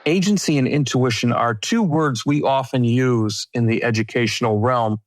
Agency and intuition are two words we often use in the educational realm,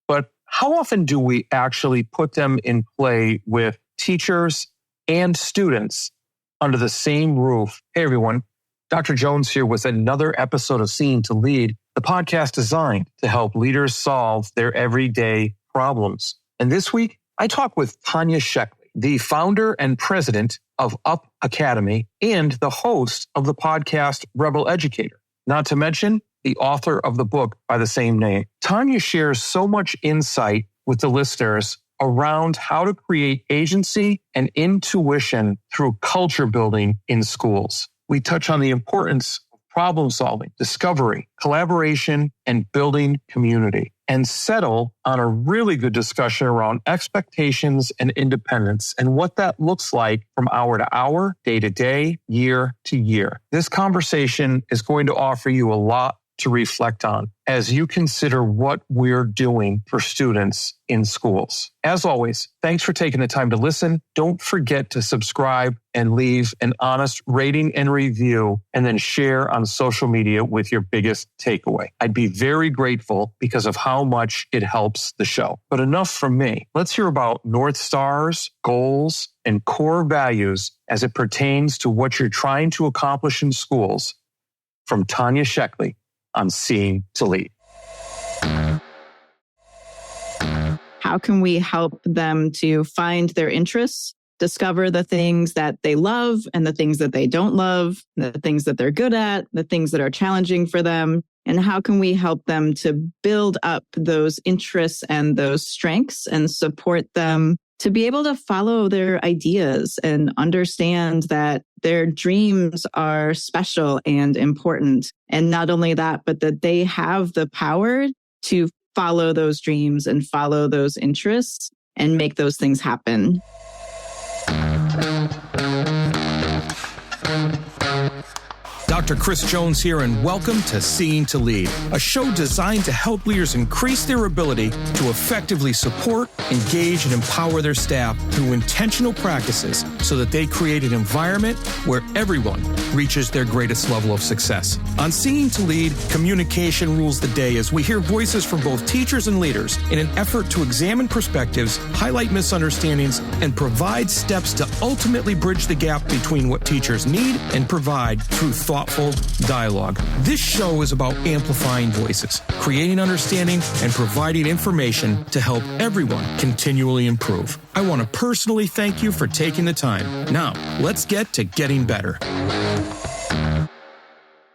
but how often do we actually put them in play with teachers and students under the same roof? Hey, everyone. Dr. Jones here with another episode of Seeing to Lead, the podcast designed to help leaders solve their everyday problems. And this week, I talk with Tanya Sheckley, the founder and president of Up Academy and the host of the podcast Rebel Educator, not to mention the author of the book by the same name. Tanya shares so much insight with the listeners around how to create agency and intuition through culture building in schools. We touch on the importance of problem solving, discovery, collaboration, and building community, and settle on a really good discussion around expectations and independence and what that looks like from hour to hour, day to day, year to year. This conversation is going to offer you a lot to reflect on as you consider what we're doing for students in schools. As always, thanks for taking the time to listen. Don't forget to subscribe and leave an honest rating and review, and then share on social media with your biggest takeaway. I'd be very grateful because of how much it helps the show. But enough from me. Let's hear about North Stars, goals, and core values as it pertains to what you're trying to accomplish in schools from Tanya Sheckley on Seeing to Lead. How can we help them to find their interests, discover the things that they love and the things that they don't love, the things that they're good at, the things that are challenging for them, and how can we help them to build up those interests and those strengths and support them to be able to follow their ideas and understand that their dreams are special and important. And not only that, but that they have the power to follow those dreams and follow those interests and make those things happen. Dr. Chris Jones here, and welcome to Seeing to Lead, a show designed to help leaders increase their ability to effectively support, engage, and empower their staff through intentional practices so that they create an environment where everyone reaches their greatest level of success. On Seeing to Lead, communication rules the day as we hear voices from both teachers and leaders in an effort to examine perspectives, highlight misunderstandings, and provide steps to ultimately bridge the gap between what teachers need and provide through thoughtful dialogue. This show is about amplifying voices, creating understanding, and providing information to help everyone continually improve. I want to personally thank you for taking the time. Now, let's get to getting better.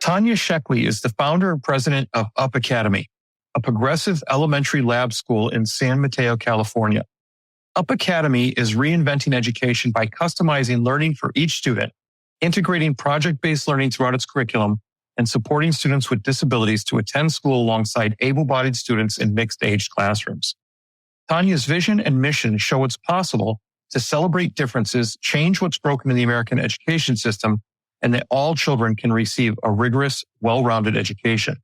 Tanya Sheckley is the founder and president of Up Academy, a progressive elementary lab school in San Mateo, California. Up Academy is reinventing education by customizing learning for each student, integrating project-based learning throughout its curriculum, and supporting students with disabilities to attend school alongside able-bodied students in mixed-age classrooms. Tanya's vision and mission show it's possible to celebrate differences, change what's broken in the American education system, and that all children can receive a rigorous, well-rounded education.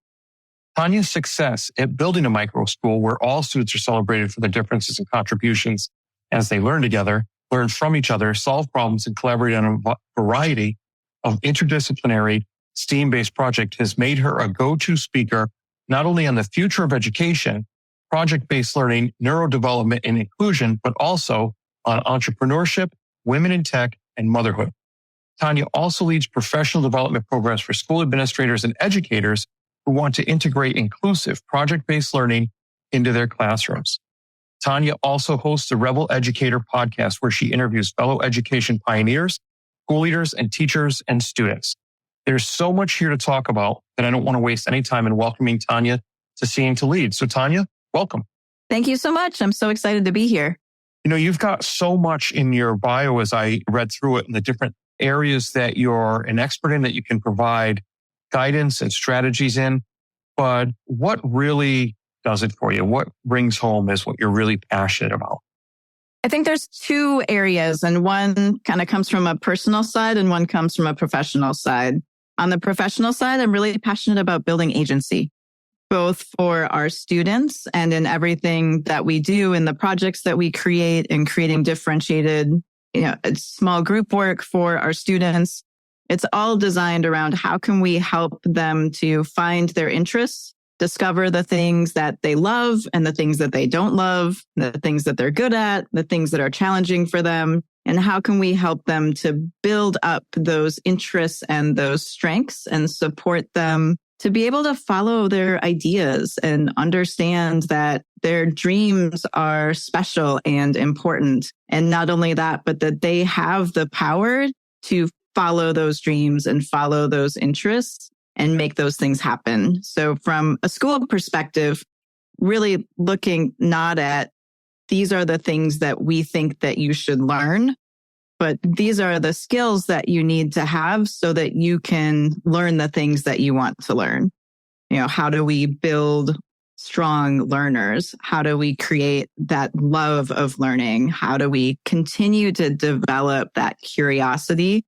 Tanya's success at building a micro school where all students are celebrated for their differences and contributions as they learn together, learn from each other, solve problems, and collaborate on a variety of interdisciplinary STEAM-based projects has made her a go-to speaker, not only on the future of education, project-based learning, neurodevelopment, and inclusion, but also on entrepreneurship, women in tech, and motherhood. Tanya also leads professional development programs for school administrators and educators who want to integrate inclusive project-based learning into their classrooms. Tanya also hosts the Rebel Educator podcast, where she interviews fellow education pioneers, school leaders, and teachers and students. There's so much here to talk about that I don't want to waste any time in welcoming Tanya to Seeing to Lead. So Tanya, welcome. Thank you so much. I'm so excited to be here. You know, you've got so much in your bio as I read through it, and the different areas that you're an expert in that you can provide guidance and strategies in. But what really does it for you? What rings home is what you're really passionate about? I think there's two areas, and one kind of comes from a personal side and one comes from a professional side. On the professional side, I'm really passionate about building agency, both for our students and in everything that we do, in the projects that we create, and creating differentiated, small group work for our students, It's all designed around how can we help them to find their interests, discover the things that they love and the things that they don't love, the things that they're good at, the things that are challenging for them, and how can we help them to build up those interests and those strengths and support them to be able to follow their ideas and understand that their dreams are special and important. And not only that, but that they have the power to follow those dreams and follow those interests and make those things happen. So from a school perspective, really looking not at these are the things that we think that you should learn, but these are the skills that you need to have so that you can learn the things that you want to learn. How do we build strong learners? How do we create that love of learning? How do we continue to develop that curiosity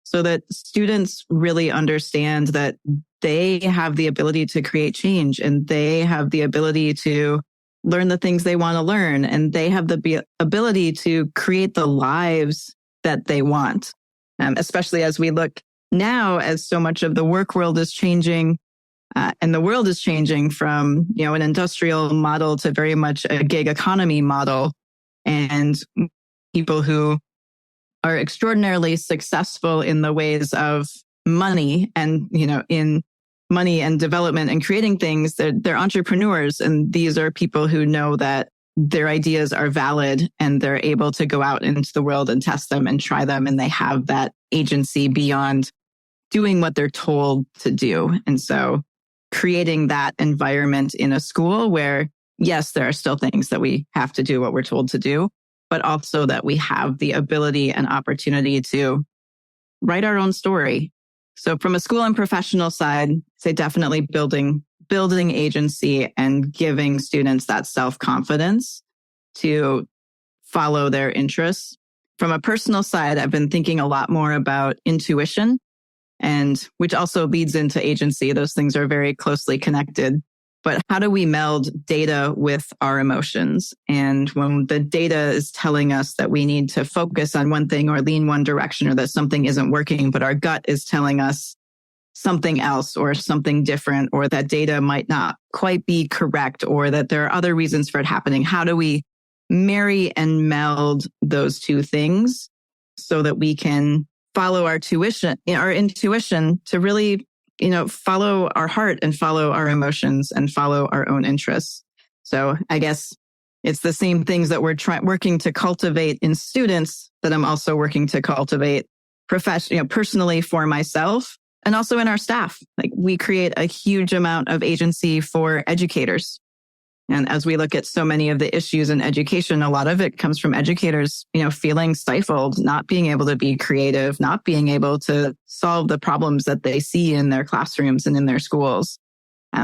so that students really understand that they have the ability to create change and they have the ability to learn the things they want to learn and they have the ability to create the lives that they want, especially as we look now as so much of the work world is changing and the world is changing from, an industrial model to very much a gig economy model, and people who are extraordinarily successful in the ways of money and, in money and development and creating things, they're entrepreneurs. And these are people who know that their ideas are valid and they're able to go out into the world and test them and try them. And they have that agency beyond doing what they're told to do. And so creating that environment in a school where, yes, there are still things that we have to do what we're told to do, but also that we have the ability and opportunity to write our own story. So from a school and professional side, say definitely building agency and giving students that self-confidence to follow their interests. From a personal side, I've been thinking a lot more about intuition, and which also leads into agency. Those things are very closely connected. But how do we meld data with our emotions? And when the data is telling us that we need to focus on one thing or lean one direction or that something isn't working, but our gut is telling us something else or something different, or that data might not quite be correct, or that there are other reasons for it happening. How do we marry and meld those two things so that we can follow our intuition to really, follow our heart and follow our emotions and follow our own interests. So I guess it's the same things that we're working to cultivate in students that I'm also working to cultivate personally for myself. And also in our staff, like we create a huge amount of agency for educators. And as we look at so many of the issues in education, a lot of it comes from educators, feeling stifled, not being able to be creative, not being able to solve the problems that they see in their classrooms and in their schools.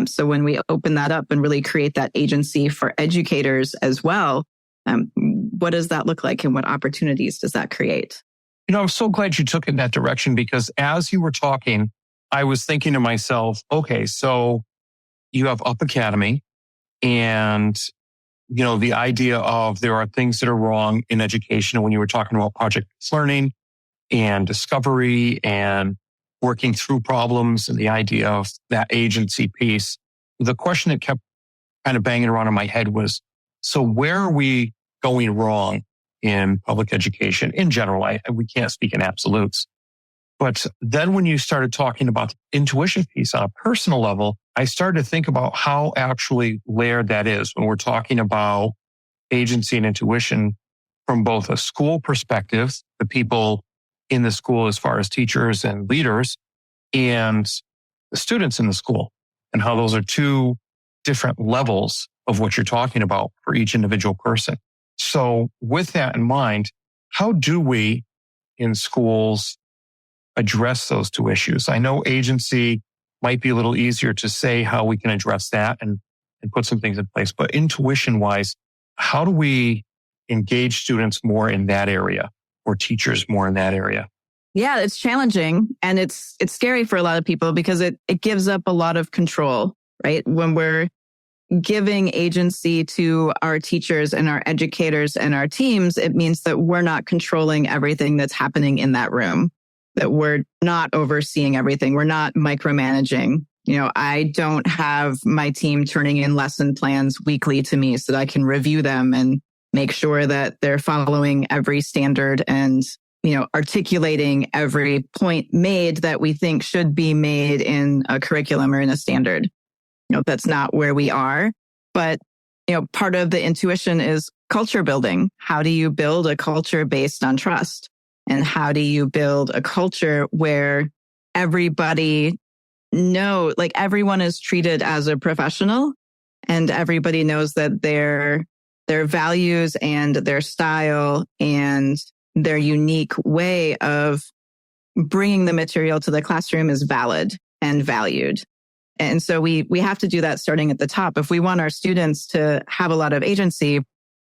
So when we open that up and really create that agency for educators as well, what does that look like and what opportunities does that create? I'm so glad you took it in that direction, because as you were talking, I was thinking to myself, okay, so you have Up Academy and, the idea of there are things that are wrong in education. And when you were talking about project-based learning and discovery and working through problems and the idea of that agency piece, the question that kept kind of banging around in my head was, so where are we going wrong in public education in general? We can't speak in absolutes. But then when you started talking about the intuition piece on a personal level, I started to think about how actually layered that is when we're talking about agency and intuition from both a school perspective, the people in the school as far as teachers and leaders, and the students in the school, and how those are two different levels of what you're talking about for each individual person. So with that in mind, how do we in schools address those two issues? I know agency might be a little easier to say how we can address that and put some things in place, but intuition wise, how do we engage students more in that area or teachers more in that area? Yeah, it's challenging and it's scary for a lot of people because it gives up a lot of control, right? When we're giving agency to our teachers and our educators and our teams, it means that we're not controlling everything that's happening in that room. that we're not overseeing everything. We're not micromanaging. I don't have my team turning in lesson plans weekly to me so that I can review them and make sure that they're following every standard and, articulating every point made that we think should be made in a curriculum or in a standard. That's not where we are. But, part of the intuition is culture building. How do you build a culture based on trust? And how do you build a culture where everybody everyone is treated as a professional and everybody knows that their values and their style and their unique way of bringing the material to the classroom is valid and valued. And so we have to do that starting at the top. If we want our students to have a lot of agency,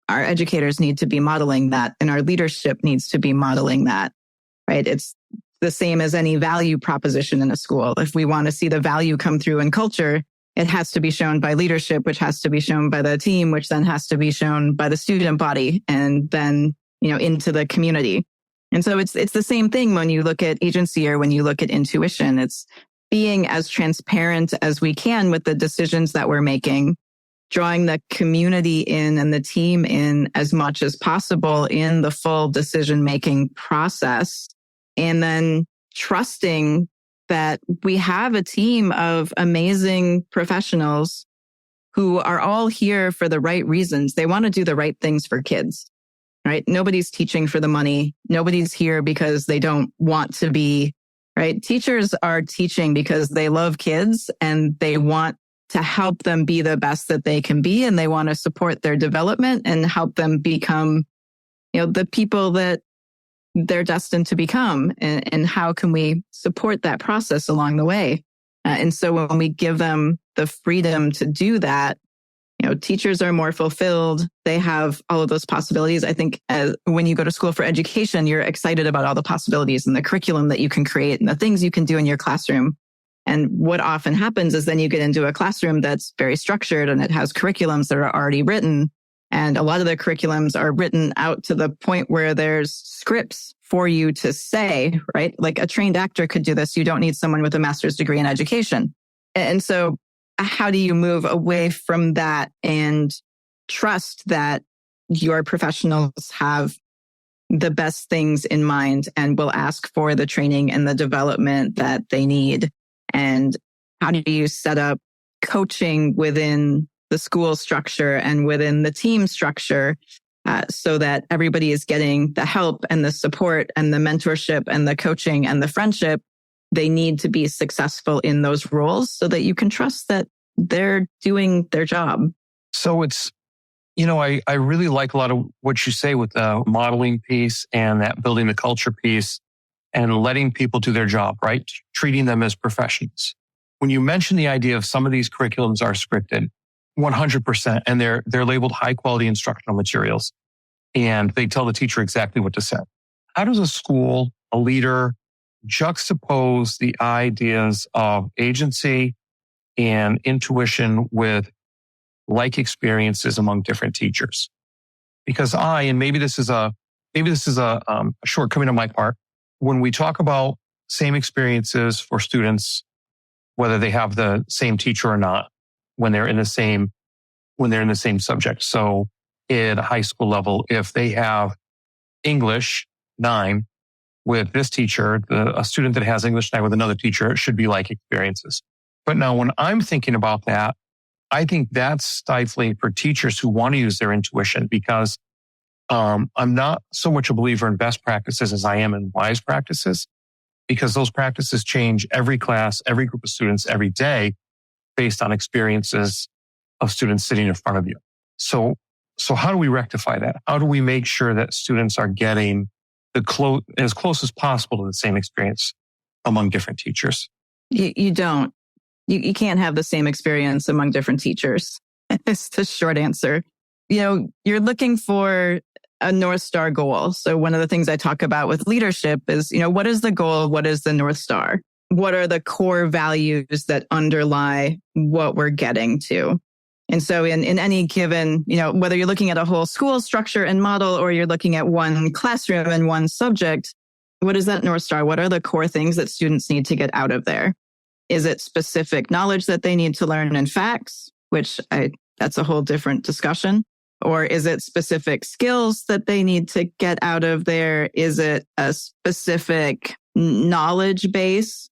our educators need to be modeling that and our leadership needs to be modeling that, right? It's the same as any value proposition in a school. If we want to see the value come through in culture, it has to be shown by leadership, which has to be shown by the team, which then has to be shown by the student body and then, into the community. And so it's the same thing when you look at agency or when you look at intuition. It's being as transparent as we can with the decisions that we're making, drawing the community in and the team in as much as possible in the full decision-making process, and then trusting that we have a team of amazing professionals who are all here for the right reasons. They want to do the right things for kids, right? Nobody's teaching for the money. Nobody's here because they don't want to be, right? Teachers are teaching because they love kids and they want to help them be the best that they can be. And they want to support their development and help them become, the people that they're destined to become. And how can we support that process along the way? And so when we give them the freedom to do that, teachers are more fulfilled. They have all of those possibilities. I think when you go to school for education, you're excited about all the possibilities and the curriculum that you can create and the things you can do in your classroom. And what often happens is then you get into a classroom that's very structured and it has curriculums that are already written. And a lot of the curriculums are written out to the point where there's scripts for you to say, right? Like a trained actor could do this. You don't need someone with a master's degree in education. And so how do you move away from that and trust that your professionals have the best things in mind and will ask for the training and the development that they need? And how do you set up coaching within the school structure and within the team structure so that everybody is getting the help and the support and the mentorship and the coaching and the friendship they need to be successful in those roles so that you can trust that they're doing their job. So it's, I really like a lot of what you say with the modeling piece and that building the culture piece and letting people do their job, right? Treating them as professionals. When you mention the idea of some of these curriculums are scripted, 100%, and they're labeled high quality instructional materials, and they tell the teacher exactly what to say. How does a school, a leader, juxtapose the ideas of agency and intuition with like experiences among different teachers? Because maybe this is a shortcoming on my part, when we talk about same experiences for students, whether they have the same teacher or not, when they're in the same subject. So at a high school level, if they have English 9 with this teacher, a student that has English 9 with another teacher, it should be like experiences. But now when I'm thinking about that, I think that's stifling for teachers who want to use their intuition, because I'm not so much a believer in best practices as I am in wise practices, because those practices change every class, every group of students, every day based on experiences of students sitting in front of you. So how do we rectify that? How do we make sure that students are getting as close as possible to the same experience among different teachers? You don't. You can't have the same experience among different teachers. It's the short answer. You're looking for a North Star goal. So one of the things I talk about with leadership is, what is the goal? What is the North Star? What are the core values that underlie what we're getting to? And so in any given, whether you're looking at a whole school structure and model, or you're looking at one classroom and one subject, what is that North Star? What are the core things that students need to get out of there? Is it specific knowledge that they need to learn in facts, which that's a whole different discussion? Or is it specific skills that they need to get out of there? Is it a specific knowledge base?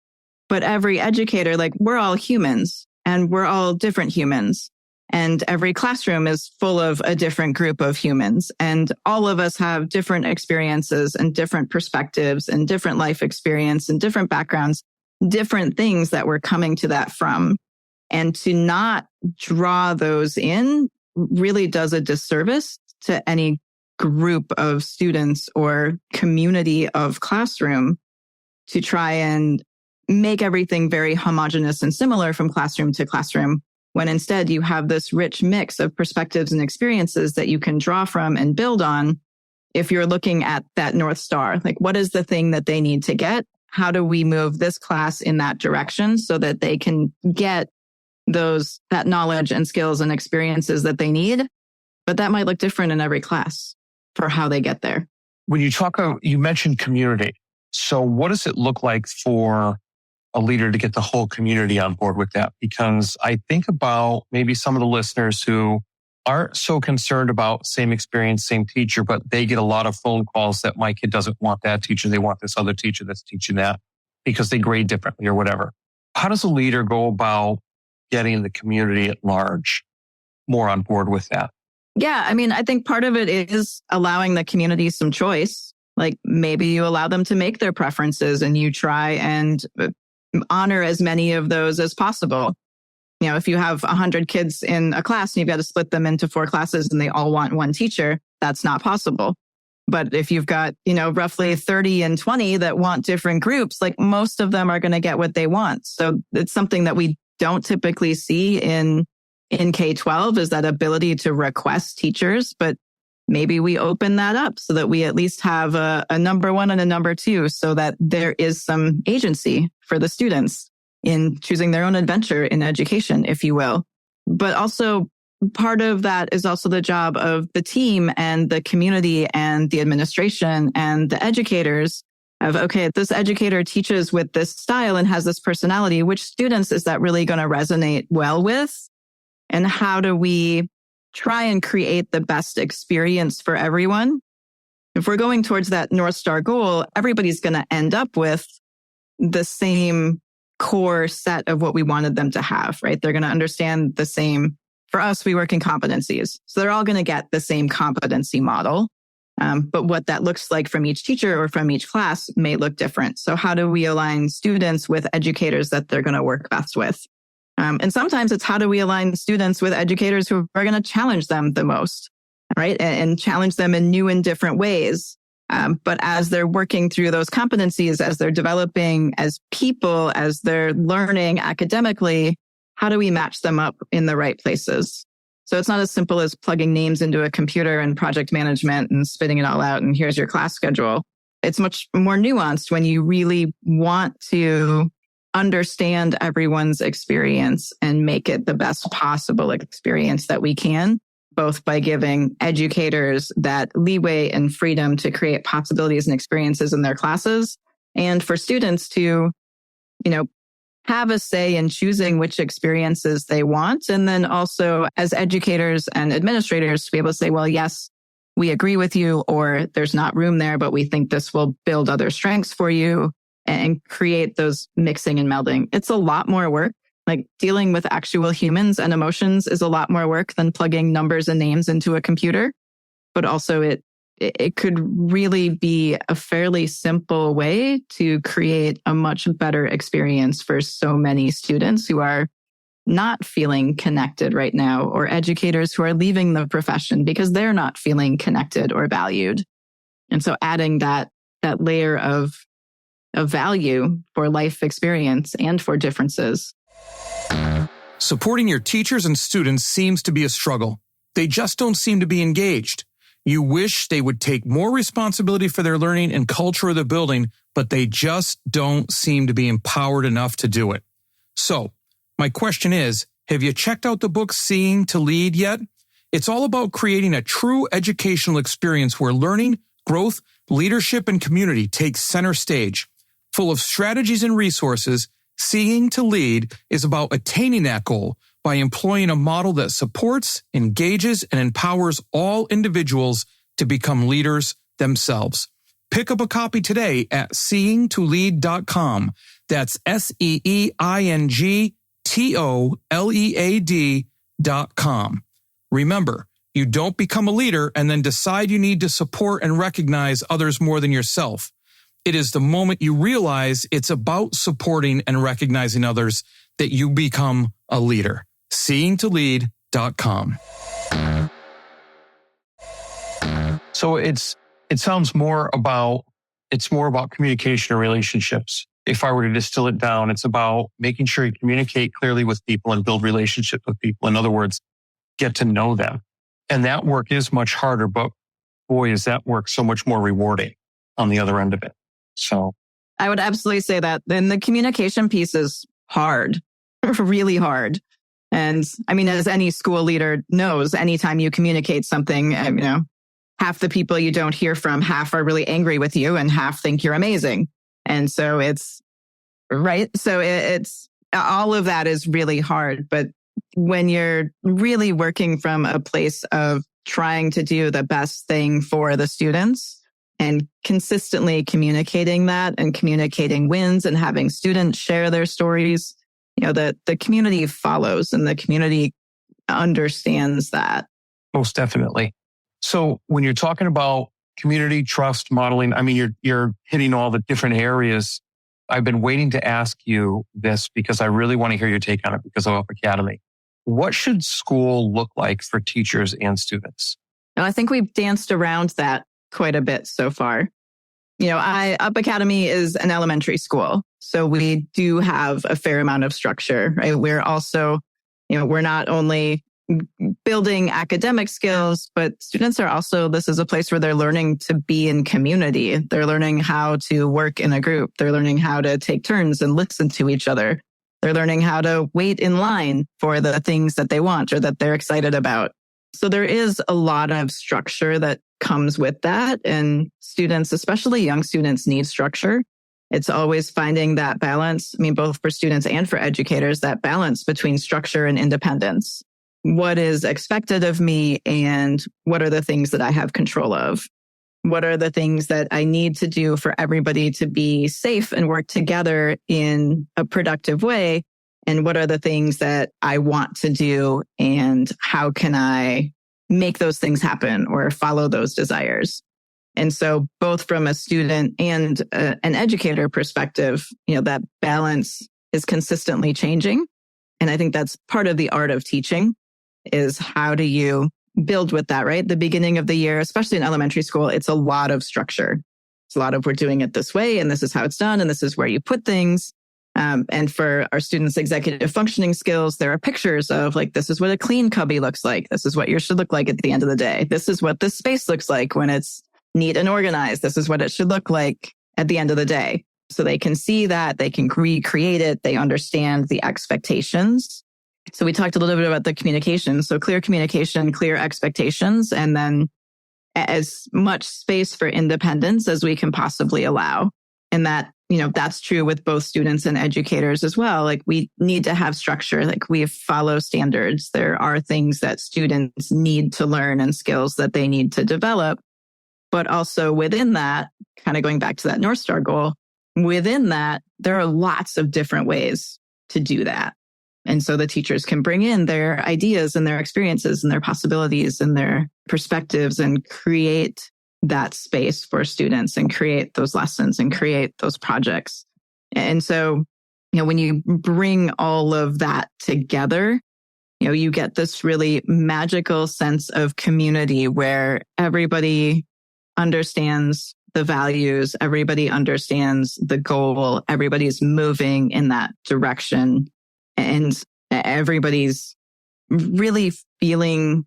But every educator, like, we're all humans and we're all different humans. And every classroom is full of a different group of humans. And all of us have different experiences and different perspectives and different life experience and different backgrounds, different things that we're coming to that from. And to not draw those in really does a disservice to any group of students or community of classroom to try and make everything very homogeneous and similar from classroom to classroom, when instead you have this rich mix of perspectives and experiences that you can draw from and build on. If you're looking at that North Star, like, what is the thing that they need to get? How do we move this class in that direction so that they can get that knowledge and skills and experiences that they need? But that might look different in every class for how they get there. When you mentioned community. So what does it look like for a leader to get the whole community on board with that? Because I think about maybe some of the listeners who aren't so concerned about same experience, same teacher, but they get a lot of phone calls that my kid doesn't want that teacher. They want this other teacher that's teaching that because they grade differently or whatever. How does a leader go about getting the community at large more on board with that? Yeah, I mean, I think part of it is allowing the community some choice. Like, maybe you allow them to make their preferences and you try and honor as many of those as possible. You know, if you have 100 kids in a class and you've got to split them into 4 classes and they all want one teacher, that's not possible. But if you've got, roughly 30 and 20 that want different groups, like, most of them are going to get what they want. So it's something that we don't typically see in K-12, is that ability to request teachers. But maybe we open that up so that we at least have a number 1 and a number 2, so that there is some agency for the students in choosing their own adventure in education, if you will. But also, part of that is also the job of the team and the community and the administration and the educators of, okay, this educator teaches with this style and has this personality. Which students is that really going to resonate well with? And how do we try and create the best experience for everyone? If we're going towards that North Star goal, everybody's going to end up with the same core set of what we wanted them to have, right? They're going to understand the same. For us, we work in competencies. So they're all going to get the same competency model. But what that looks like from each teacher or from each class may look different. So how do we align students with educators that they're going to work best with? And sometimes it's how do we align students with educators who are going to challenge them the most, right? And challenge them in new and different ways. But as they're working through those competencies, as they're developing as people, as they're learning academically, how do we match them up in the right places? So it's not as simple as plugging names into a computer and project management and spitting it all out and here's your class schedule. It's much more nuanced when you really want to understand everyone's experience and make it the best possible experience that we can, both by giving educators that leeway and freedom to create possibilities and experiences in their classes, and for students to, have a say in choosing which experiences they want. And then also as educators and administrators to be able to say, well, yes, we agree with you, or there's not room there, but we think this will build other strengths for you, and create those mixing and melding. It's a lot more work. Like, dealing with actual humans and emotions is a lot more work than plugging numbers and names into a computer. But also it could really be a fairly simple way to create a much better experience for so many students who are not feeling connected right now, or educators who are leaving the profession because they're not feeling connected or valued. And so adding that layer of value for life experience and for differences. Supporting your teachers and students seems to be a struggle. They just don't seem to be engaged. You wish they would take more responsibility for their learning and culture of the building, but they just don't seem to be empowered enough to do it. So, my question is, have you checked out the book Seeing to Lead yet? It's all about creating a true educational experience where learning, growth, leadership and community take center stage. Full of strategies and resources, Seeing to Lead is about attaining that goal by employing a model that supports, engages, and empowers all individuals to become leaders themselves. Pick up a copy today at seeingtolead.com. That's seeingtolead.com. Remember, you don't become a leader and then decide you need to support and recognize others more than yourself. It is the moment you realize it's about supporting and recognizing others that you become a leader. seeingtolead.com. So it sounds more about communication and relationships. If I were to distill it down, it's about making sure you communicate clearly with people and build relationships with people. In other words, get to know them. And that work is much harder, but boy, is that work so much more rewarding on the other end of it. So I would absolutely say that. Then the communication piece is hard, really hard. And I mean, as any school leader knows, anytime you communicate something, half the people you don't hear from, half are really angry with you and half think you're amazing. And so it's right. So it's all of that is really hard. But when you're really working from a place of trying to do the best thing for the students and consistently communicating that and communicating wins and having students share their stories, the community follows and the community understands that. Most definitely. So when you're talking about community trust modeling, I mean, you're hitting all the different areas. I've been waiting to ask you this because I really want to hear your take on it because of Up Academy. What should school look like for teachers and students? I think we've danced around that quite a bit so far. Up Academy is an elementary school, so we do have a fair amount of structure, right? We're also, we're not only building academic skills, but students are also, this is a place where they're learning to be in community. They're learning how to work in a group. They're learning how to take turns and listen to each other. They're learning how to wait in line for the things that they want or that they're excited about. So there is a lot of structure that comes with that. And students, especially young students, need structure. It's always finding that balance. I mean, both for students and for educators, that balance between structure and independence. What is expected of me and what are the things that I have control of? What are the things that I need to do for everybody to be safe and work together in a productive way? And what are the things that I want to do? And how can I make those things happen or follow those desires? And so both from a student and an educator perspective, that balance is consistently changing. And I think that's part of the art of teaching is how do you build with that, right? The beginning of the year, especially in elementary school, it's a lot of structure. It's a lot of we're doing it this way and this is how it's done and this is where you put things. And for our students' executive functioning skills, there are pictures of like, this is what a clean cubby looks like. This is what yours should look like at the end of the day. This is what this space looks like when it's neat and organized. This is what it should look like at the end of the day. So they can see that, they can recreate it, they understand the expectations. So we talked a little bit about the communication. So clear communication, clear expectations, and then as much space for independence as we can possibly allow. And that, that's true with both students and educators as well. Like we need to have structure, like we follow standards. There are things that students need to learn and skills that they need to develop. But also within that, kind of going back to that North Star goal, within that, there are lots of different ways to do that. And so the teachers can bring in their ideas and their experiences and their possibilities and their perspectives and create that space for students and create those lessons and create those projects. And so, when you bring all of that together, you get this really magical sense of community where everybody understands the values, everybody understands the goal, everybody's moving in that direction. And everybody's really feeling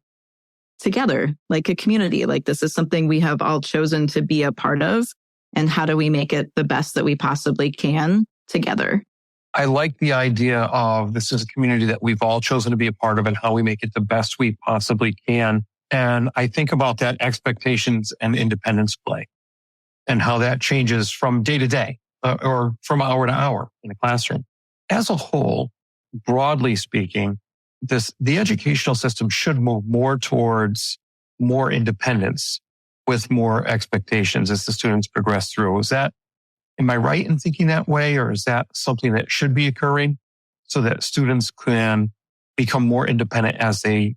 together like a community, like this is something we have all chosen to be a part of. And how do we make it the best that we possibly can together? I like the idea of this is a community that we've all chosen to be a part of and how we make it the best we possibly can. And I think about that expectations and independence play. and how that changes from day to day or from hour to hour in the classroom. As a whole, broadly speaking, the educational system should move more towards more independence with more expectations as the students progress through. Am I right in thinking that way, or is that something that should be occurring so that students can become more independent as they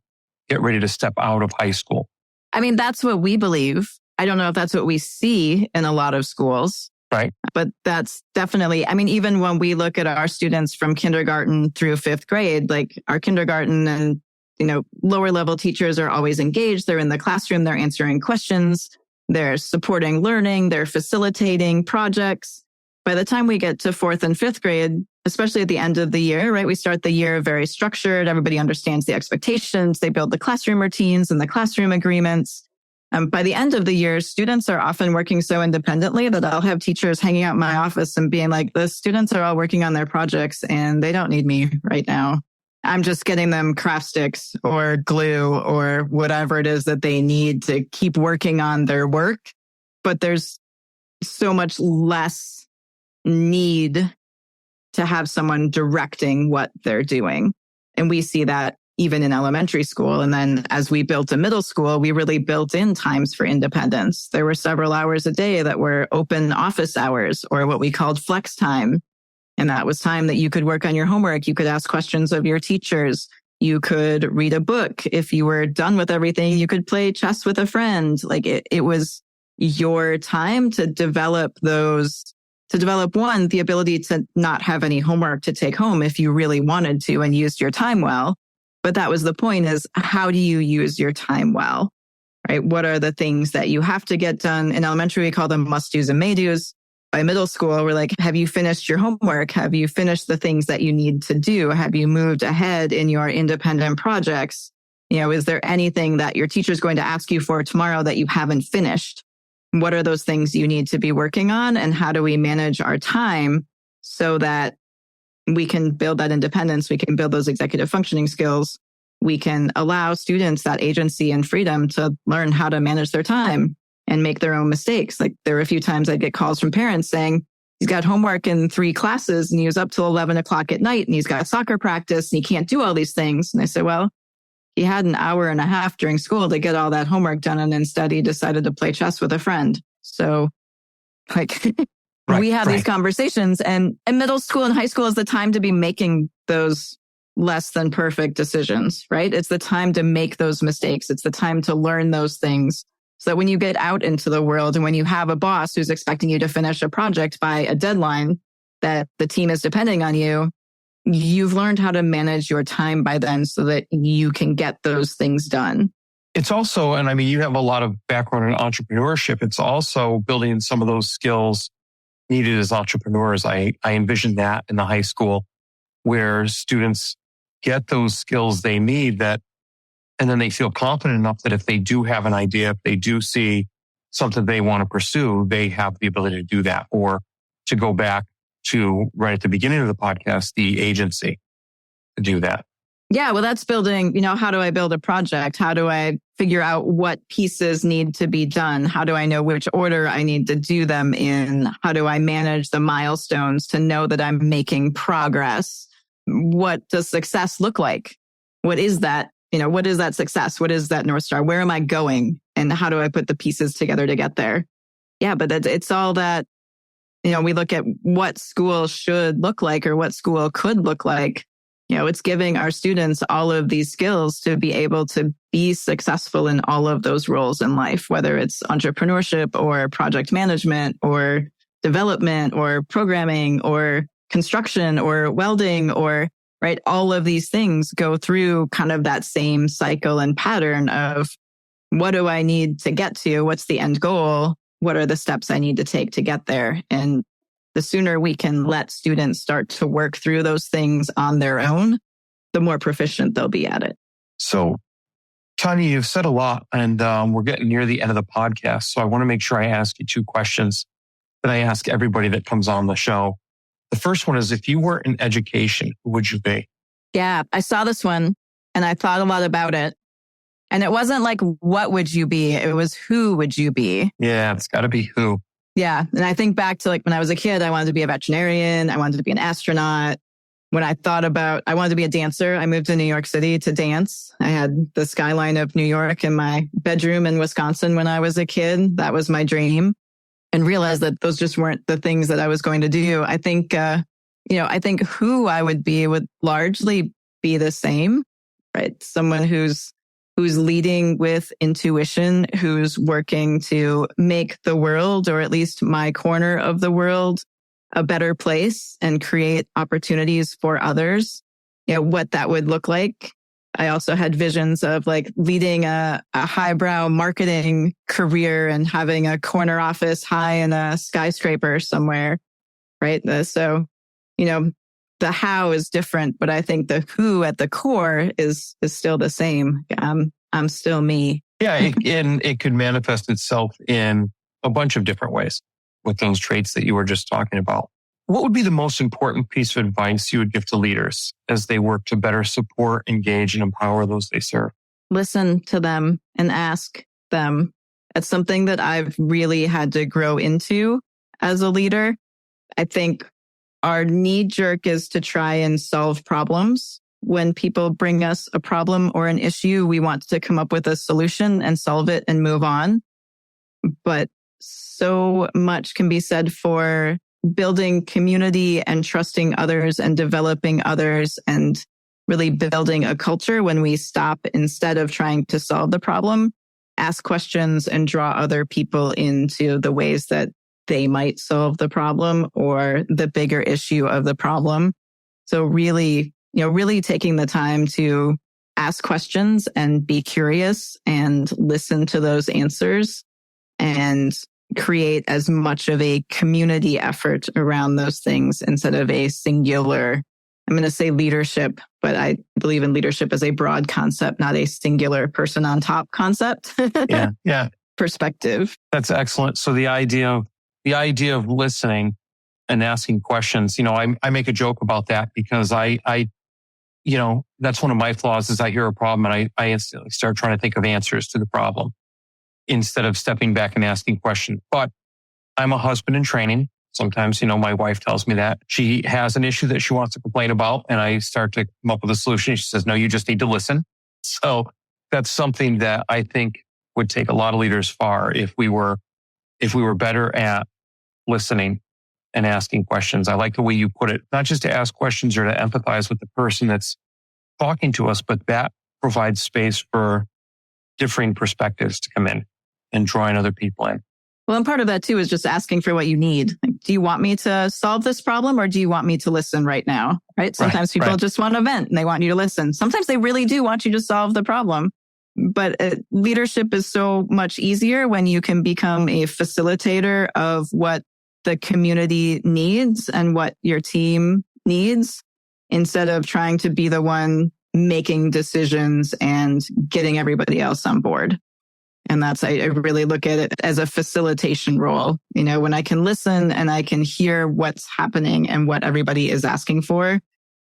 get ready to step out of high school? I mean, that's what we believe. I don't know if that's what we see in a lot of schools. Right. But that's definitely, I mean, even when we look at our students from kindergarten through fifth grade, like our kindergarten and, lower level teachers are always engaged. They're in the classroom. They're answering questions. They're supporting learning. They're facilitating projects. By the time we get to fourth and fifth grade, especially at the end of the year, right? We start the year very structured. Everybody understands the expectations. They build the classroom routines and the classroom agreements. By the end of the year, students are often working so independently that I'll have teachers hanging out in my office and being like, the students are all working on their projects and they don't need me right now. I'm just getting them craft sticks or glue or whatever it is that they need to keep working on their work. But there's so much less need to have someone directing what they're doing. And we see that even in elementary school. And then as we built a middle school, we really built in times for independence. There were several hours a day that were open office hours, or what we called flex time. And that was time that you could work on your homework. You could ask questions of your teachers. You could read a book. If you were done with everything, you could play chess with a friend. Like it was your time to develop one, the ability to not have any homework to take home if you really wanted to and used your time well. But that was the point, is how do you use your time well, right? What are the things that you have to get done? In elementary, we call them must-dos and may-dos. By middle school, we're like, have you finished your homework? Have you finished the things that you need to do? Have you moved ahead in your independent projects? Is there anything that your teacher's going to ask you for tomorrow that you haven't finished? What are those things you need to be working on? And how do we manage our time so that we can build that independence? We can build those executive functioning skills. We can allow students that agency and freedom to learn how to manage their time and make their own mistakes. Like there were a few times I'd get calls from parents saying, he's got homework in 3 classes and he was up till 11 o'clock at night and he's got soccer practice and he can't do all these things. And I said, well, he had an hour and a half during school to get all that homework done. And instead he decided to play chess with a friend. So we have these conversations, and middle school and high school is the time to be making those less than perfect decisions, right? It's the time to make those mistakes. It's the time to learn those things. So that when you get out into the world and when you have a boss who's expecting you to finish a project by a deadline that the team is depending on you, you've learned how to manage your time by then so that you can get those things done. It's also, and I mean, you have a lot of background in entrepreneurship. It's also building some of those skills needed as entrepreneurs. I envision that in the high school where students get those skills they need and then they feel confident enough that if they do have an idea, if they do see something they want to pursue, they have the ability to do that. Or to go back to right at the beginning of the podcast, the agency to do that. Yeah, well, that's building, how do I build a project? How do I figure out what pieces need to be done? How do I know which order I need to do them in? How do I manage the milestones to know that I'm making progress? What does success look like? What is that? What is that success? What is that North Star? Where am I going? And how do I put the pieces together to get there? Yeah, but it's all that, we look at what school should look like or what school could look like. It's giving our students all of these skills to be able to be successful in all of those roles in life, whether it's entrepreneurship or project management or development or programming or construction or welding or right. All of these things go through kind of that same cycle and pattern of what do I need to get to? What's the end goal? What are the steps I need to take to get there? And the sooner we can let students start to work through those things on their own, the more proficient they'll be at it. So, Tanya, you've said a lot, and we're getting near the end of the podcast. So I want to make sure I ask you 2 questions that I ask everybody that comes on the show. The first one is, if you were in education, who would you be? Yeah, I saw this one and I thought a lot about it. And it wasn't like, what would you be? It was, who would you be? Yeah, it's got to be who. Yeah. And I think back to like when I was a kid, I wanted to be a veterinarian. I wanted to be an astronaut. When I thought about, I wanted to be a dancer, I moved to New York City to dance. I had the skyline of New York in my bedroom in Wisconsin when I was a kid. That was my dream, and realized that those just weren't the things that I was going to do. I think, I think who I would be would largely be the same, right? Someone who's leading with intuition, who's working to make the world, or at least my corner of the world, a better place and create opportunities for others. What that would look like. I also had visions of like leading a highbrow marketing career and having a corner office high in a skyscraper somewhere, right? So, the how is different, but I think the who at the core is still the same. I'm still me. Yeah, and it could manifest itself in a bunch of different ways with those traits that you were just talking about. What would be the most important piece of advice you would give to leaders as they work to better support, engage, and empower those they serve? Listen to them and ask them. It's something that I've really had to grow into as a leader. I think our knee jerk is to try and solve problems. When people bring us a problem or an issue, we want to come up with a solution and solve it and move on. But so much can be said for building community and trusting others and developing others and really building a culture when we stop, instead of trying to solve the problem, ask questions and draw other people into the ways that they might solve the problem or the bigger issue of the problem. So really taking the time to ask questions and be curious and listen to those answers and create as much of a community effort around those things instead of a singular, I'm going to say leadership, but I believe in leadership as a broad concept, not a singular person on top concept. Yeah. Perspective. That's excellent. So the idea of listening and asking questions, I make a joke about that because I that's one of my flaws is I hear a problem and I instantly start trying to think of answers to the problem instead of stepping back and asking questions. But I'm a husband in training. Sometimes, my wife tells me that she has an issue that she wants to complain about, and I start to come up with a solution. She says, no, you just need to listen. So that's something that I think would take a lot of leaders far if we were better at listening and asking questions. I like the way you put it, not just to ask questions or to empathize with the person that's talking to us, but that provides space for differing perspectives to come in and drawing other people in. Well, and part of that too is just asking for what you need. Like, do you want me to solve this problem or do you want me to listen right now? Right? Sometimes people just want to vent and they want you to listen. Sometimes they really do want you to solve the problem. But leadership is so much easier when you can become a facilitator of what the community needs and what your team needs, instead of trying to be the one making decisions and getting everybody else on board. And I really look at it as a facilitation role. When I can listen and I can hear what's happening and what everybody is asking for,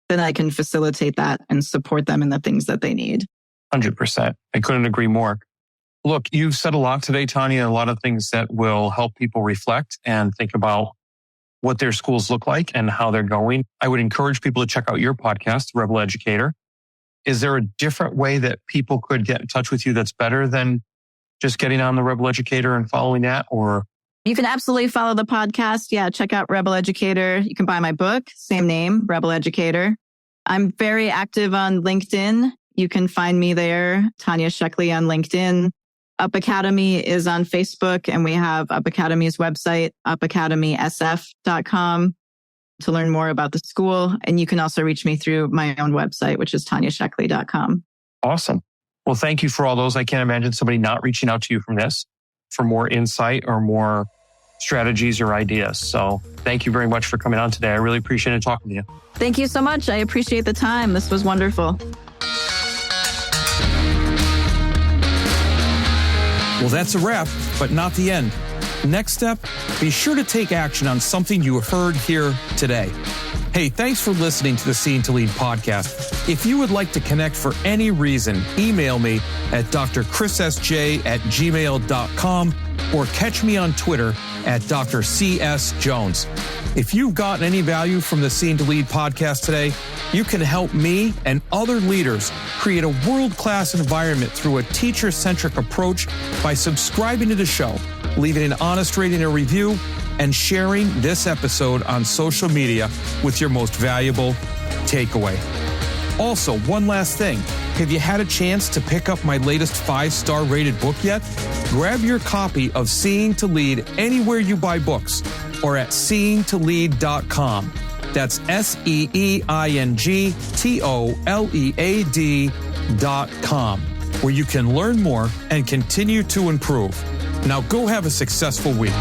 then I can facilitate that and support them in the things that they need. 100%. I couldn't agree more. Look, you've said a lot today, Tanya, a lot of things that will help people reflect and think about what their schools look like and how they're going. I would encourage people to check out your podcast, Rebel Educator. Is there a different way that people could get in touch with you that's better than just getting on the Rebel Educator and following that? Or you can absolutely follow the podcast. Yeah, check out Rebel Educator. You can buy my book, same name, Rebel Educator. I'm very active on LinkedIn. You can find me there, Tanya Sheckley on LinkedIn. Up Academy is on Facebook, and we have Up Academy's website, upacademysf.com, to learn more about the school. And you can also reach me through my own website, which is tanyasheckley.com. Awesome. Well, thank you for all those. I can't imagine somebody not reaching out to you from this for more insight or more strategies or ideas. So thank you very much for coming on today. I really appreciated talking to you. Thank you so much. I appreciate the time. This was wonderful. Well, that's a wrap, but not the end. Next step, be sure to take action on something you heard here today. Hey, thanks for listening to the Seen to Lead podcast. If you would like to connect for any reason, email me at drchrissj@gmail.com or catch me on Twitter at Dr. C.S. Jones. If you've gotten any value from the Seeing to Lead podcast today, you can help me and other leaders create a world-class environment through a teacher-centric approach by subscribing to the show, leaving an honest rating and review, and sharing this episode on social media with your most valuable takeaway. Also, one last thing. Have you had a chance to pick up my latest 5-star rated book yet? Grab your copy of Seeing to Lead anywhere you buy books or at seeingtolead.com. That's seeingtolead.com, where you can learn more and continue to improve. Now go have a successful week.